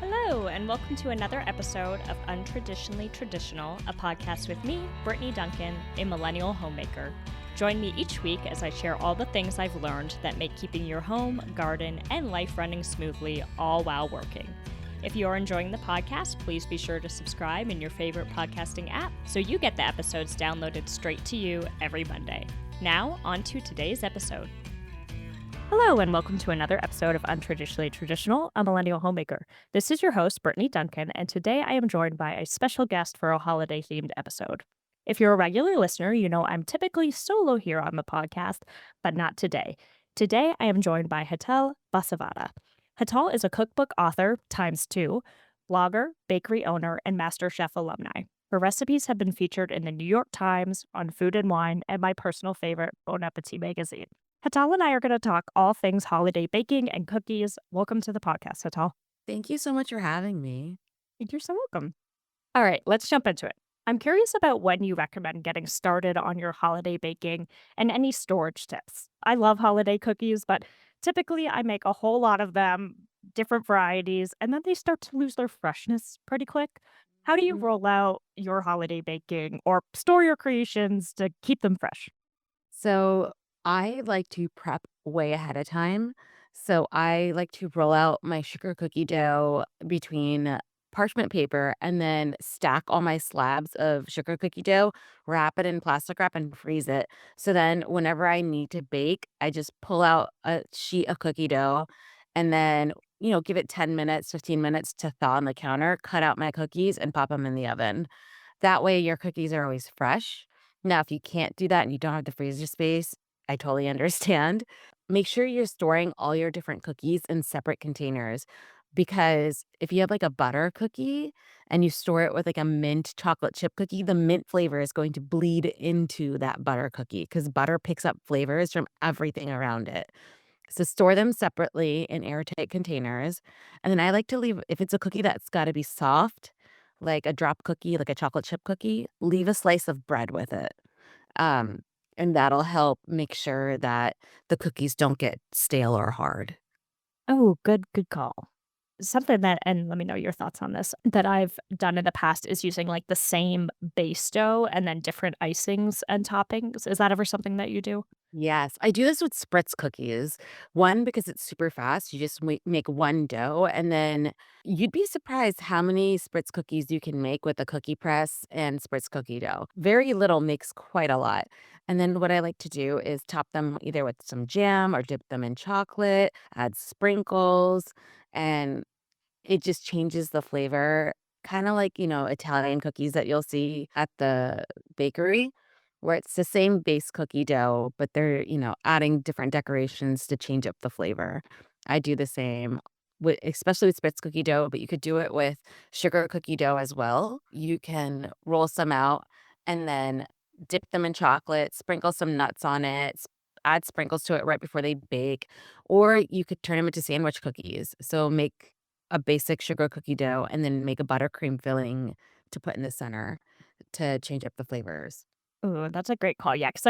Hello, and welcome to another episode of Untraditionally Traditional, a podcast with me, Brittany Duncan, a Millennial Homemaker. Join me each week as I share all the things I've learned that make keeping your home, garden, and life running smoothly, all while working. If you are enjoying the podcast, please be sure to subscribe in your favorite podcasting app so you get the episodes downloaded straight to you every Monday. Now, on to today's episode. Hello, and welcome to another episode of Untraditionally Traditional, a Millennial Homemaker. This is your host, Brittany Duncan, and today I am joined by a special guest for a holiday-themed episode. If you're a regular listener, you know I'm typically solo here on the podcast, but not today. Today, I am joined by Hetal Vasavada. Hetal is a cookbook author, ×2, blogger, bakery owner, and MasterChef alumni. Her recipes have been featured in the New York Times, on Food and Wine, and my personal favorite, Bon Appetit magazine. Hetal and I are going to talk all things holiday baking and cookies. Welcome to the podcast, Hetal. Thank you so much for having me. You're so welcome. All right, let's jump into it. I'm curious about when you recommend getting started on your holiday baking and any storage tips. I love holiday cookies, but typically I make a whole lot of them, different varieties, and then they start to lose their freshness pretty quick. How do you Mhm. roll out your holiday baking or store your creations to keep them fresh? So I like to prep way ahead of time. So I like to roll out my sugar cookie dough between parchment paper and then stack all my slabs of sugar cookie dough, wrap it in plastic wrap and freeze it. So then whenever I need to bake, I just pull out a sheet of cookie dough and then, give it 10 minutes, 15 minutes to thaw on the counter, cut out my cookies and pop them in the oven. That way your cookies are always fresh. Now, if you can't do that and you don't have the freezer space, I totally understand. Make sure you're storing all your different cookies in separate containers because if you have like a butter cookie and you store it with like a mint chocolate chip cookie, the mint flavor is going to bleed into that butter cookie because butter picks up flavors from everything around it. So store them separately in airtight containers. And then I like to leave, if it's a cookie that's got to be soft, like a drop cookie, like a chocolate chip cookie, leave a slice of bread with it. Um, and that'll help make sure that the cookies don't get stale or hard. Oh, good call. Something that, and let me know your thoughts on this, that I've done in the past is using like the same base dough and then different icings and toppings. Is that ever something that you do? Yes, I do this with spritz cookies. One, because it's super fast. You just make one dough, and then you'd be surprised how many spritz cookies you can make with a cookie press and spritz cookie dough. Very little makes quite a lot. And then what I like to do is top them either with some jam or dip them in chocolate, add sprinkles, and it just changes the flavor, kinda like, Italian cookies that you'll see at the bakery, where it's the same base cookie dough, but they're, adding different decorations to change up the flavor. I do the same with especially with Spitz cookie dough, but you could do it with sugar cookie dough as well. You can roll some out and then dip them in chocolate, sprinkle some nuts on it, add sprinkles to it right before they bake, or you could turn them into sandwich cookies. So make a basic sugar cookie dough and then make a buttercream filling to put in the center to change up the flavors. Ooh, that's a great call. Yeah, because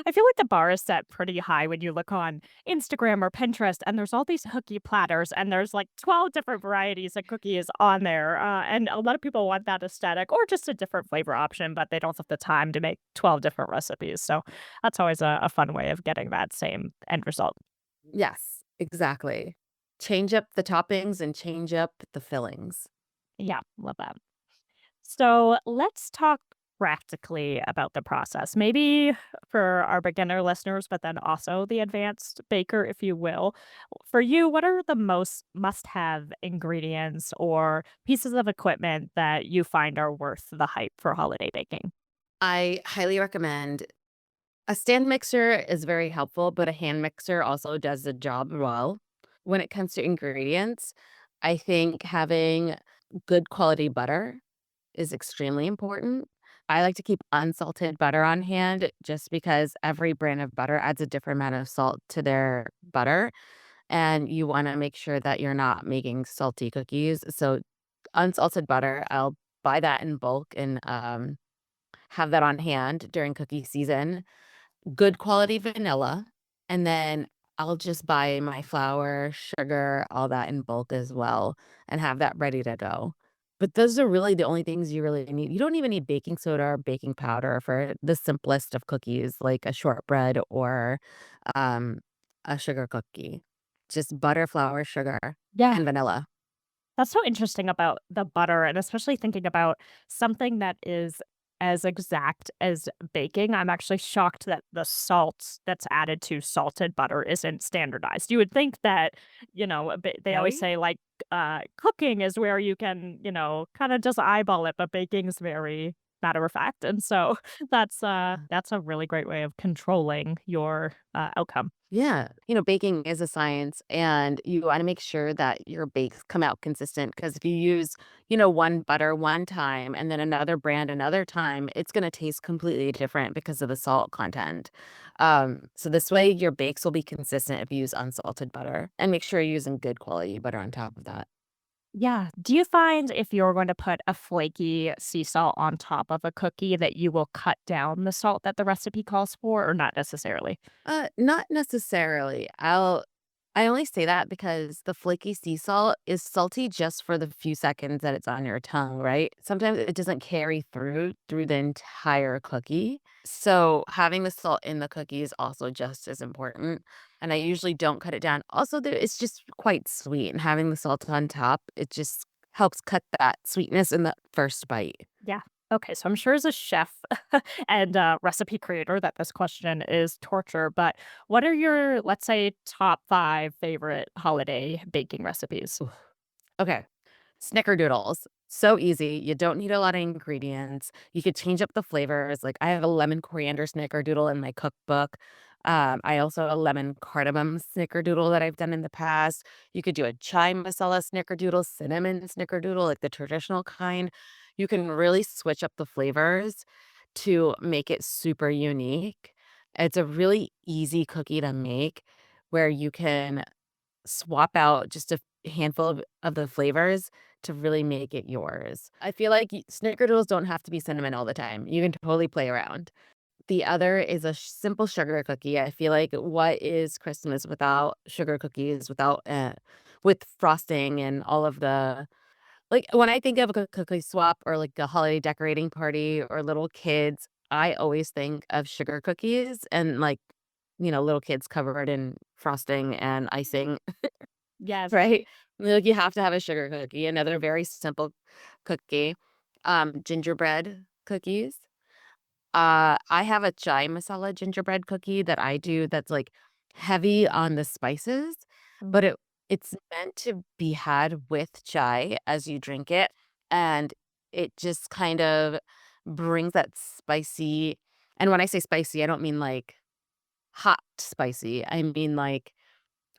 I feel like the bar is set pretty high when you look on Instagram or Pinterest, and there's all these cookie platters, and there's like 12 different varieties of cookies on there. And a lot of people want that aesthetic or just a different flavor option, but they don't have the time to make 12 different recipes. So that's always a fun way of getting that same end result. Yes, exactly. Change up the toppings and change up the fillings. Yeah, love that. So let's talk practically about the process. Maybe for our beginner listeners, but then also the advanced baker, if you will. For you, what are the most must have ingredients or pieces of equipment that you find are worth the hype for holiday baking? I highly recommend a stand mixer is very helpful, but a hand mixer also does the job well. When it comes to ingredients, I think having good quality butter is extremely important. I like to keep unsalted butter on hand just because every brand of butter adds a different amount of salt to their butter. And you want to make sure that you're not making salty cookies. So, unsalted butter, I'll buy that in bulk and have that on hand during cookie season. Good quality vanilla. And then I'll just buy my flour, sugar, all that in bulk as well, and have that ready to go. But those are really the only things you really need. You don't even need baking soda or baking powder for the simplest of cookies, like a shortbread or um, a sugar cookie. Just butter, flour, sugar, Yeah. and vanilla. That's so interesting about the butter, and especially thinking about something that is as exact as baking. I'm actually shocked that the salt that's added to salted butter isn't standardized. You would think that, they always Right? say, like, cooking is where you can, kinda just eyeball it, but baking is very matter of fact, and so that's a really great way of controlling your, outcome. Yeah. Baking is a science and you want to make sure that your bakes come out consistent because if you use, one butter one time and then another brand another time, it's going to taste completely different because of the salt content. So this way your bakes will be consistent if you use unsalted butter and make sure you're using good quality butter on top of that. Yeah. Do you find if you're going to put a flaky sea salt on top of a cookie that you will cut down the salt that the recipe calls for, or not necessarily? Not necessarily. I only say that because the flaky sea salt is salty just for the few seconds that it's on your tongue, right? Sometimes it doesn't carry through the entire cookie. So having the salt in the cookie is also just as important. And I usually don't cut it down. Also, it's just quite sweet, and having the salt on top, it just helps cut that sweetness in the first bite. Yeah. Okay. So I'm sure as a chef and recipe creator that this question is torture, but what are your, let's say, top five favorite holiday baking recipes? Oof. Okay. Snickerdoodles. So easy. You don't need a lot of ingredients. You could change up the flavors. Like I have a lemon coriander snickerdoodle in my cookbook. I also have a lemon cardamom snickerdoodle that I've done in the past. You could do a chai masala snickerdoodle, cinnamon snickerdoodle, like the traditional kind. You can really switch up the flavors to make it super unique. It's a really easy cookie to make where you can swap out just a handful of the flavors to really make it yours. I feel like snickerdoodles don't have to be cinnamon all the time. You can totally play around. The other is a simple sugar cookie. I feel like what is Christmas without sugar cookies, without with frosting and all of the like when I think of a cookie swap or like a holiday decorating party or little kids, I always think of sugar cookies and like little kids covered in frosting and icing. Yes. Right? Like, you have to have a sugar cookie, another very simple cookie, gingerbread cookies. I have a chai masala gingerbread cookie that I do that's, like, heavy on the spices, but it's meant to be had with chai as you drink it, and it just kind of brings that spicy and when I say spicy, I don't mean, like, hot spicy, I mean, like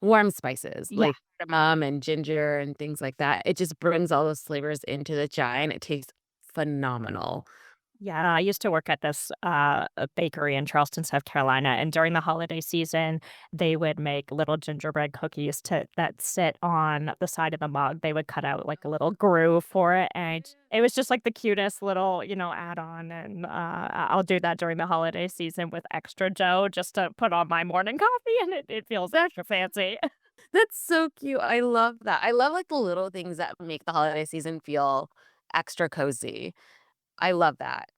warm spices, Yeah. like cardamom and ginger and things like that. It just brings all those flavors into the chai, and it tastes phenomenal. Yeah, I used to work at this a bakery in Charleston, South Carolina, and during the holiday season, they would make little gingerbread cookies that sit on the side of the mug. They would cut out like a little groove for it, and it was just like the cutest little, add-on. And I'll do that during the holiday season with extra dough just to put on my morning coffee, and it feels That extra fancy. that's so cute. I love that. I love, like, the little things that make the holiday season feel extra cozy. I love that.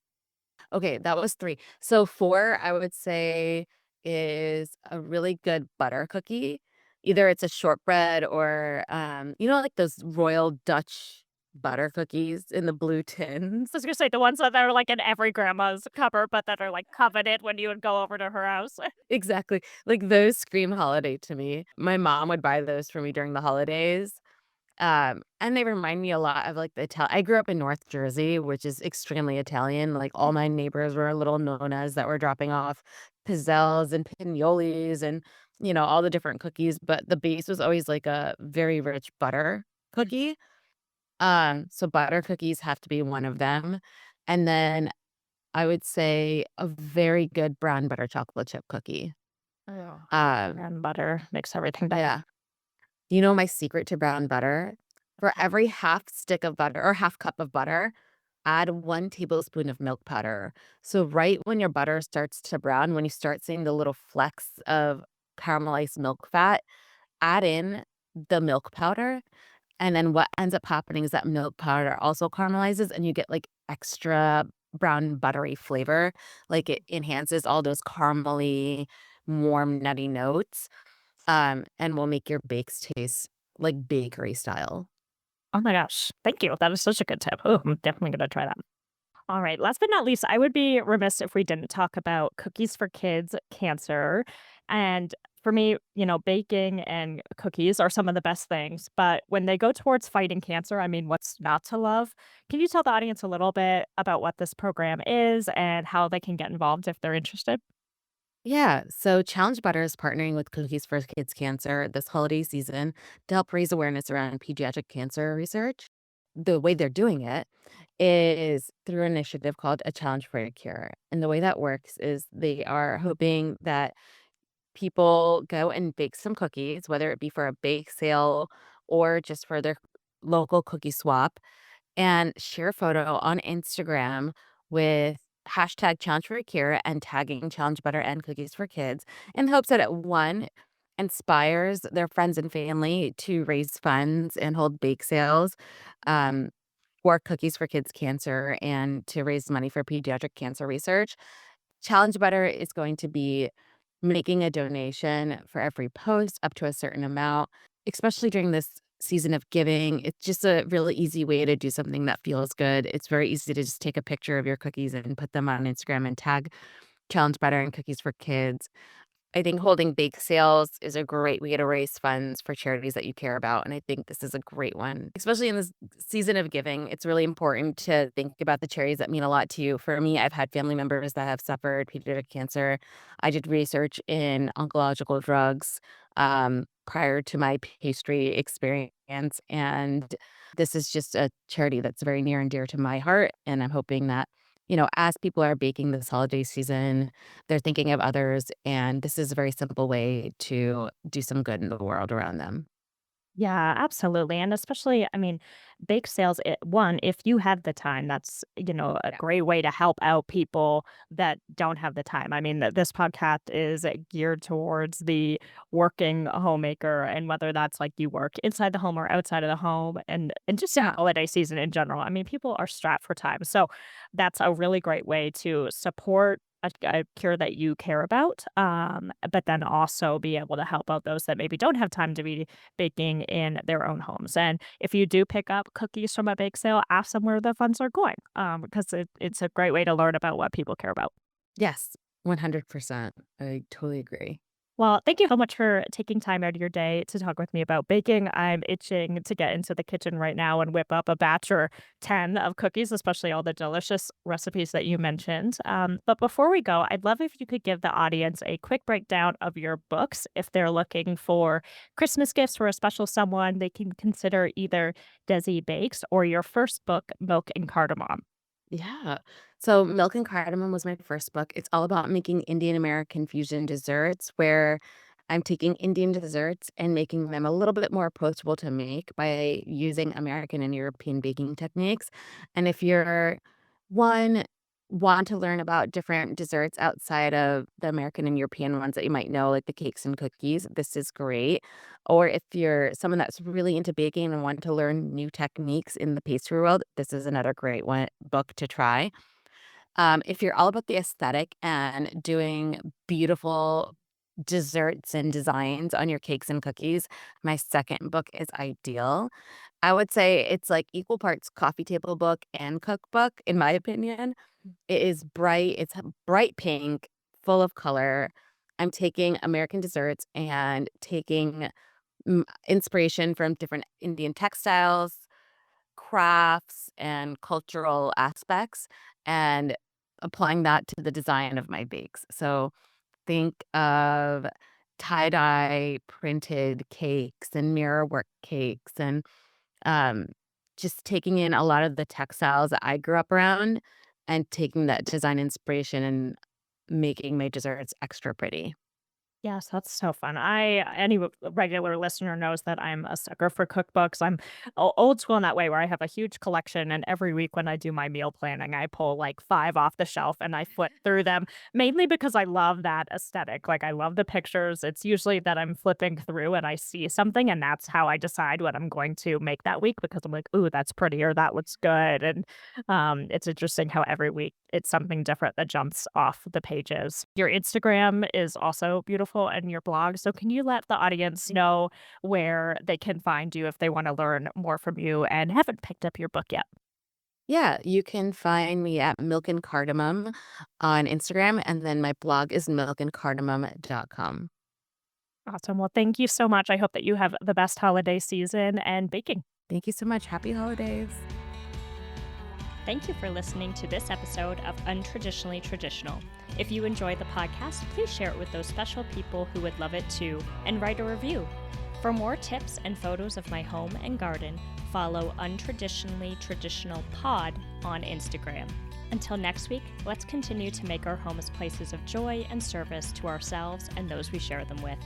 Okay, that was 3. So 4, I would say, is a really good butter cookie. Either it's a shortbread or, like those royal Dutch butter cookies in the blue tins? I was gonna say the ones that are like in every grandma's cupboard, but that are like coveted when you would go over to her house. Exactly. Like, those scream holiday to me. My mom would buy those for me during the holidays. And they remind me a lot of, like, the Ital I grew up in North Jersey, which is extremely Italian, like, all my neighbors were little nonas that were dropping off pizzelles and pignolis and, all the different cookies, but the base was always, like, a very rich butter cookie. So butter cookies have to be one of them, and then I would say a very good brown butter chocolate chip cookie. Oh, Um, and butter makes everything better. yeah. You know my secret to brown butter? For every half stick of butter or half cup of butter, add 1 tablespoon of milk powder. So right when your butter starts to brown, when you start seeing the little flecks of caramelized milk fat, add in the milk powder, and then what ends up happening is that milk powder also caramelizes and you get, like, extra brown buttery flavor. Like, it enhances all those caramely, warm, nutty notes, and will make your bakes taste like bakery style. Oh my gosh. Thank you. That is such a good tip. Oh, I'm definitely going to try that. All right. Last but not least, I would be remiss if we didn't talk about cookies for kids, cancer. And for me, baking and cookies are some of the best things. But when they go towards fighting cancer, I mean, what's not to love? Can you tell the audience a little bit about what this program is and how they can get involved if they're interested? Yeah, so Challenge Butter is partnering with Cookies for Kids Cancer this holiday season to help raise awareness around pediatric cancer research. The way they're doing it is through an initiative called A Challenge for a Cure. And the way that works is they are hoping that people go and bake some cookies, whether it be for a bake sale or just for their local cookie swap, and share a photo on Instagram with hashtag challenge for a cure and tagging challenge butter and cookies for kids in hopes that it one inspires their friends and family to raise funds and hold bake sales um, for cookies for kids cancer and to raise money for pediatric cancer research. Challenge Butter is going to be making a donation for every post up to a certain amount, especially during this season of giving. It's just a really easy way to do something that feels good. It's very easy to just take a picture of your cookies and put them on Instagram and tag Challenge Butter and Cookies for Kids. I think holding bake sales is a great way to raise funds for charities that you care about, and I think this is a great one. Especially in this season of giving, it's really important to think about the charities that mean a lot to you. For me, I've had family members that have suffered pediatric cancer. I did research in oncological drugs, prior to my pastry experience, and this is just a charity that's very near and dear to my heart, and I'm hoping that, as people are baking this holiday season, they're thinking of others, and this is a very simple way to do some good in the world around them. Yeah, absolutely. And especially, I mean, bake sales, one, if you have the time, that's, a Yeah. great way to help out people that don't have the time. I mean, this podcast is geared towards the working homemaker and whether that's like you work inside the home or outside of the home and just in the Yeah. holiday season in general. I mean, people are strapped for time. So that's a really great way to support a cure that you care about, but then also be able to help out those that maybe don't have time to be baking in their own homes. And if you do pick up cookies from a bake sale, ask them where the funds are going, because it's a great way to learn about what people care about. Yes, 100%. I totally agree. Well, thank you so much for taking time out of your day to talk with me about baking. I'm itching to get into the kitchen right now and whip up a batch or 10 of cookies, especially all the delicious recipes that you mentioned. But before we go, I'd love if you could give the audience a quick breakdown of your books. If they're looking for Christmas gifts for a special someone, they can consider either Desi Bakes or your first book, Milk and Cardamom. Yeah. So Milk and Cardamom was my first book. It's all about making Indian American fusion desserts where I'm taking Indian desserts and making them a little bit more approachable to make by using American and European baking techniques. And if you're one want to learn about different desserts outside of the American and European ones that you might know, like the cakes and cookies, this is great. Or if you're someone that's really into baking and want to learn new techniques in the pastry world, this is another great one book to try. If you're all about the aesthetic and doing beautiful desserts and designs on your cakes and cookies, my second book is ideal. I would say it's like equal parts coffee table book and cookbook, in my opinion. It is bright, it's bright pink, full of color. I'm taking American desserts and taking inspiration from different Indian textiles, crafts, and cultural aspects, and applying that to the design of my bakes. So think of tie-dye printed cakes and mirror work cakes and um, just taking in a lot of the textiles that I grew up around and taking that design inspiration and making my desserts extra pretty. Yes, that's so fun. Any regular listener knows that I'm a sucker for cookbooks. I'm old school in that way where I have a huge collection, and every week when I do my meal planning, I pull like five off the shelf and I flip through them, mainly because I love that aesthetic. Like I love the pictures. It's usually that I'm flipping through and I see something, and that's how I decide what I'm going to make that week because I'm like, ooh, that's pretty or that looks good. And it's interesting how every week it's something different that jumps off the pages. Your Instagram is also beautiful and your blog. So, can you let the audience know where they can find you if they want to learn more from you and haven't picked up your book yet? Yeah, you can find me at Milk and Cardamom on Instagram, and then my blog is milkandcardamom.com. Awesome. Well, thank you so much. I hope that you have the best holiday season and baking. Thank you so much. Happy holidays. Thank you for listening to this episode of Untraditionally Traditional. If you enjoyed the podcast, please share it with those special people who would love it too, and write a review. For more tips and photos of my home and garden, follow Untraditionally Traditional Pod on Instagram. Until next week, let's continue to make our homes places of joy and service to ourselves and those we share them with.